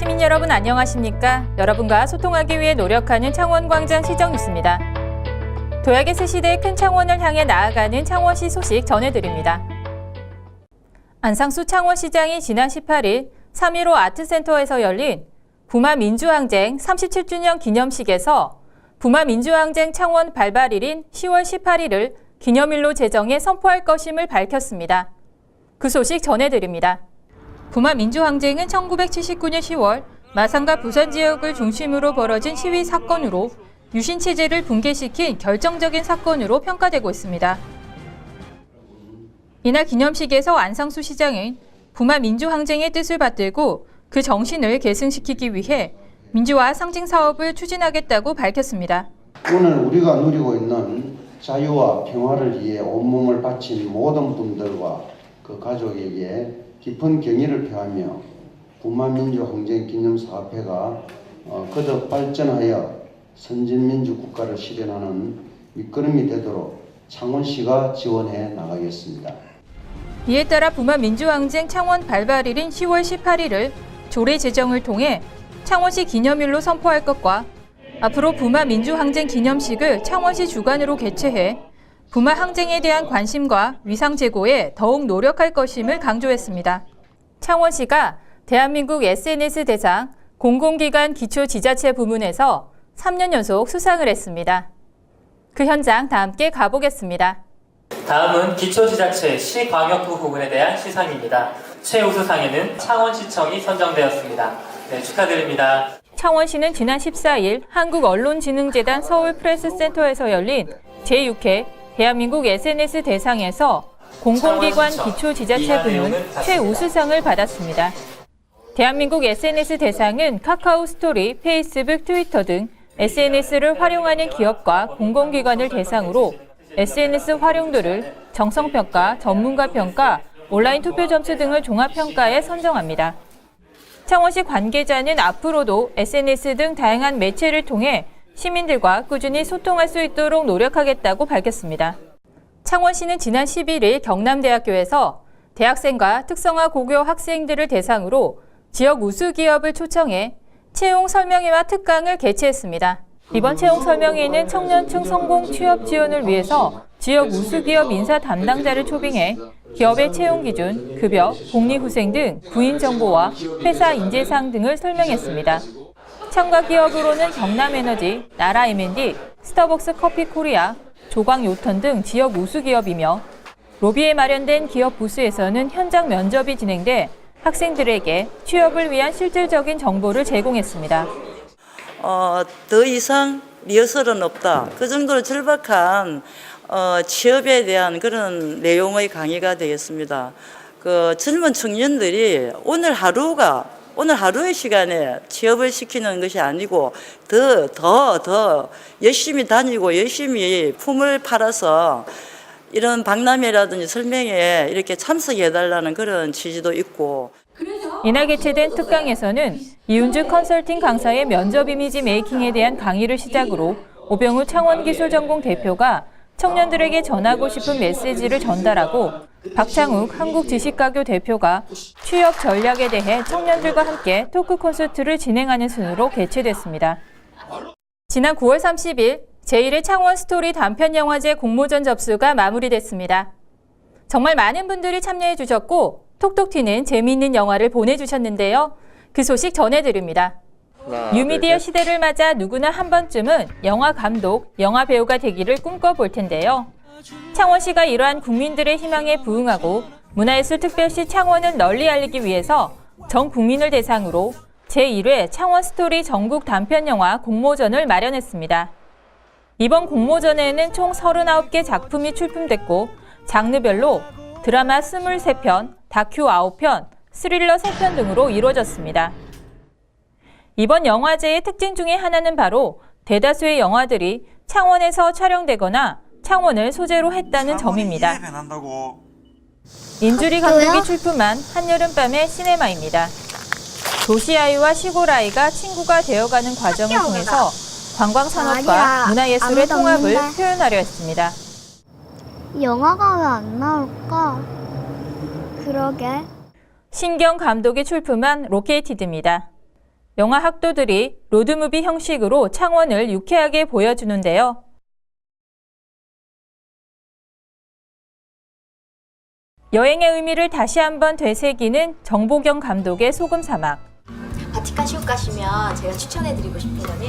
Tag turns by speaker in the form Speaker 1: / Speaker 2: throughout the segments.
Speaker 1: 시민 여러분 안녕하십니까? 여러분과 소통하기 위해 노력하는 창원광장 시정뉴스입니다. 도약의 새 시대의 큰 창원을 향해 나아가는 창원시 소식 전해드립니다. 안상수 창원시장이 지난 18일 3.15 아트센터에서 열린 부마민주항쟁 37주년 기념식에서 부마민주항쟁 창원 발발일인 10월 18일을 기념일로 제정해 선포할 것임을 밝혔습니다. 그 소식 전해드립니다. 부마민주항쟁은 1979년 10월 마산과 부산 지역을 중심으로 벌어진 시위 사건으로 유신체제를 붕괴시킨 결정적인 사건으로 평가되고 있습니다. 이날 기념식에서 안상수 시장은 부마민주항쟁의 뜻을 받들고 그 정신을 계승시키기 위해 민주화 상징 사업을 추진하겠다고 밝혔습니다.
Speaker 2: 오늘 우리가 누리고 있는 자유와 평화를 위해 온몸을 바친 모든 분들과 그 가족에게 깊은 경의를 표하며 부마민주항쟁 기념사업회가 거듭 발전하여 선진민주 국가를 실현하는 밑거름이 되도록 창원시가 지원해 나가겠습니다.
Speaker 1: 이에 따라 부마민주항쟁 창원 발발일인 10월 18일을 조례 제정을 통해 창원시 기념일로 선포할 것과 앞으로 부마민주항쟁 기념식을 창원시 주관으로 개최해 부마항쟁에 대한 관심과 위상 제고에 더욱 노력할 것임을 강조했습니다. 창원시가 대한민국 SNS 대상 공공기관 기초지자체 부문에서 3년 연속 수상을 했습니다. 그 현장 다 함께 가보겠습니다.
Speaker 3: 다음은 기초지자체 시광역부 부문에 대한 시상입니다. 최우수상에는 창원시청이 선정되었습니다. 네, 축하드립니다.
Speaker 1: 창원시는 지난 14일 한국언론진흥재단 서울프레스센터에서 열린 제6회 대한민국 SNS 대상에서 공공기관 기초지자체 부문 최우수상을 받았습니다. 대한민국 SNS 대상은 카카오 스토리, 페이스북, 트위터 등 SNS를 활용하는 기업과 공공기관을 대상으로 SNS 활용도를 정성평가, 전문가평가, 온라인 투표 점수 등을 종합평가해 선정합니다. 창원시 관계자는 앞으로도 SNS 등 다양한 매체를 통해 시민들과 꾸준히 소통할 수 있도록 노력하겠다고 밝혔습니다. 창원시는 지난 11일 경남대학교에서 대학생과 특성화 고교 학생들을 대상으로 지역 우수기업을 초청해 채용 설명회와 특강을 개최했습니다. 이번 채용 설명회는 청년층 성공 취업 지원을 위해서 지역 우수기업 인사 담당자를 초빙해 기업의 채용 기준, 급여, 복리후생 등 구인 정보와 회사 인재사항 등을 설명했습니다. 참가 기업으로는 경남에너지, 나라 M&D, 스타벅스 커피 코리아, 조광 요턴 등 지역 우수기업이며 로비에 마련된 기업 부스에서는 현장 면접이 진행돼 학생들에게 취업을 위한 실질적인 정보를 제공했습니다.
Speaker 4: 더 이상 리허설은 없다. 그 정도로 절박한 취업에 대한 그런 내용의 강의가 되겠습니다. 그 젊은 청년들이 오늘 하루의 시간에 취업을 시키는 것이 아니고 더 열심히 다니고 열심히 품을 팔아서 이런 박람회라든지 설명회에 이렇게 참석해달라는 그런 취지도 있고.
Speaker 1: 이날 개최된 특강에서는 이윤주 컨설팅 강사의 면접 이미지 메이킹에 대한 강의를 시작으로 오병우 창원기술전공 대표가 청년들에게 전하고 싶은 메시지를 전달하고 박창욱 한국지식가교 대표가 취업 전략에 대해 청년들과 함께 토크 콘서트를 진행하는 순으로 개최됐습니다. 지난 9월 30일 제1회 창원 스토리 단편영화제 공모전 접수가 마무리됐습니다. 정말 많은 분들이 참여해 주셨고 톡톡 튀는 재미있는 영화를 보내주셨는데요. 그 소식 전해드립니다. 뉴미디어 시대를 맞아 누구나 한 번쯤은 영화 감독, 영화 배우가 되기를 꿈꿔볼 텐데요. 창원시가 이러한 국민들의 희망에 부응하고 문화예술특별시 창원을 널리 알리기 위해서 전 국민을 대상으로 제1회 창원 스토리 전국 단편영화 공모전을 마련했습니다. 이번 공모전에는 총 39개 작품이 출품됐고 장르별로 드라마 23편, 다큐 9편, 스릴러 3편 등으로 이루어졌습니다. 이번 영화제의 특징 중에 하나는 바로 대다수의 영화들이 창원에서 촬영되거나 창원을 소재로 했다는 점입니다. 인주리 감독이 출품한 한여름밤의 시네마입니다. 도시아이와 시골아이가 친구가 되어가는 과정을 통해서 관광산업과 문화예술의 통합을 표현하려 했습니다.
Speaker 5: 영화가 왜 안 나올까? 그러게.
Speaker 1: 신경 감독이 출품한 로케이티드입니다. 영화 학도들이 로드무비 형식으로 창원을 유쾌하게 보여주는데요. 여행의 의미를 다시 한번 되새기는 정보경 감독의 소금 사막.
Speaker 6: 바티칸 시국 가시면 제가 추천해드리고 싶은 거는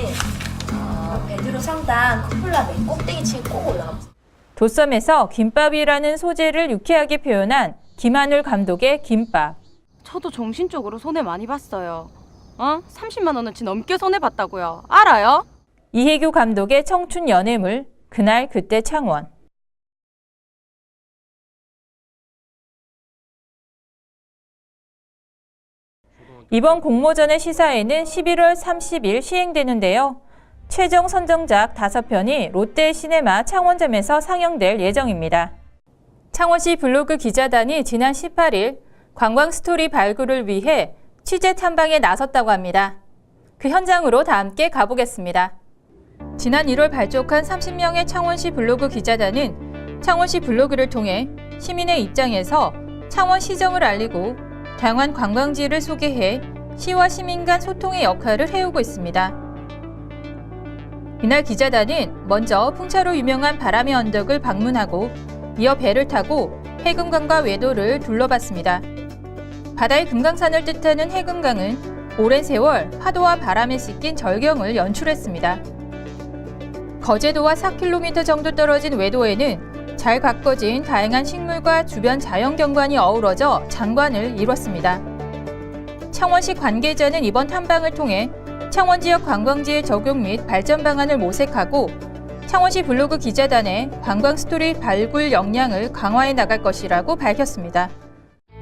Speaker 6: 베드로 성당 쿠폴라 맨 꼭대기층에 꼭 올라가보세요.
Speaker 1: 도섬에서 김밥이라는 소재를 유쾌하게 표현한 김한울 감독의 김밥.
Speaker 7: 저도 정신적으로 손해 많이 봤어요. 30만 원어치 넘게 손해 봤다고요. 알아요?
Speaker 1: 이혜규 감독의 청춘 연애물 그날 그때 창원. 이번 공모전의 시사회는 11월 30일 시행되는데요. 최종 선정작 5편이 롯데 시네마 창원점에서 상영될 예정입니다. 창원시 블로그 기자단이 지난 18일 관광 스토리 발굴을 위해 취재 탐방에 나섰다고 합니다. 그 현장으로 다 함께 가보겠습니다. 지난 1월 발족한 30명의 창원시 블로그 기자단은 창원시 블로그를 통해 시민의 입장에서 창원 시정을 알리고 다양한 관광지를 소개해 시와 시민 간 소통의 역할을 해오고 있습니다. 이날 기자단은 먼저 풍차로 유명한 바람의 언덕을 방문하고 이어 배를 타고 해금강과 외도를 둘러봤습니다. 바다의 금강산을 뜻하는 해금강은 오랜 세월 파도와 바람에 씻긴 절경을 연출했습니다. 거제도와 4km 정도 떨어진 외도에는 잘 가꿔진 다양한 식물과 주변 자연경관이 어우러져 장관을 이뤘습니다. 창원시 관계자는 이번 탐방을 통해 창원 지역 관광지의 적용 및 발전 방안을 모색하고 창원시 블로그 기자단의 관광 스토리 발굴 역량을 강화해 나갈 것이라고 밝혔습니다.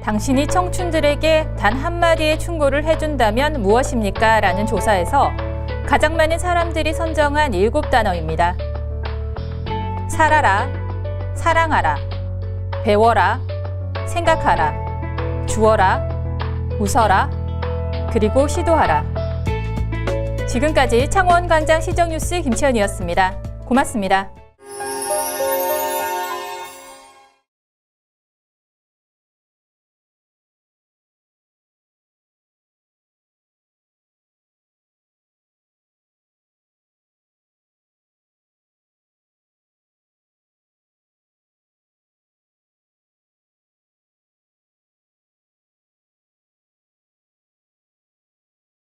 Speaker 1: 당신이 청춘들에게 단 한마디의 충고를 해준다면 무엇입니까? 라는 조사에서 가장 많은 사람들이 선정한 7단어입니다. 살아라, 사랑하라, 배워라, 생각하라, 주어라, 웃어라, 그리고 시도하라. 지금까지 창원광장 시정뉴스 김채연이었습니다. 고맙습니다.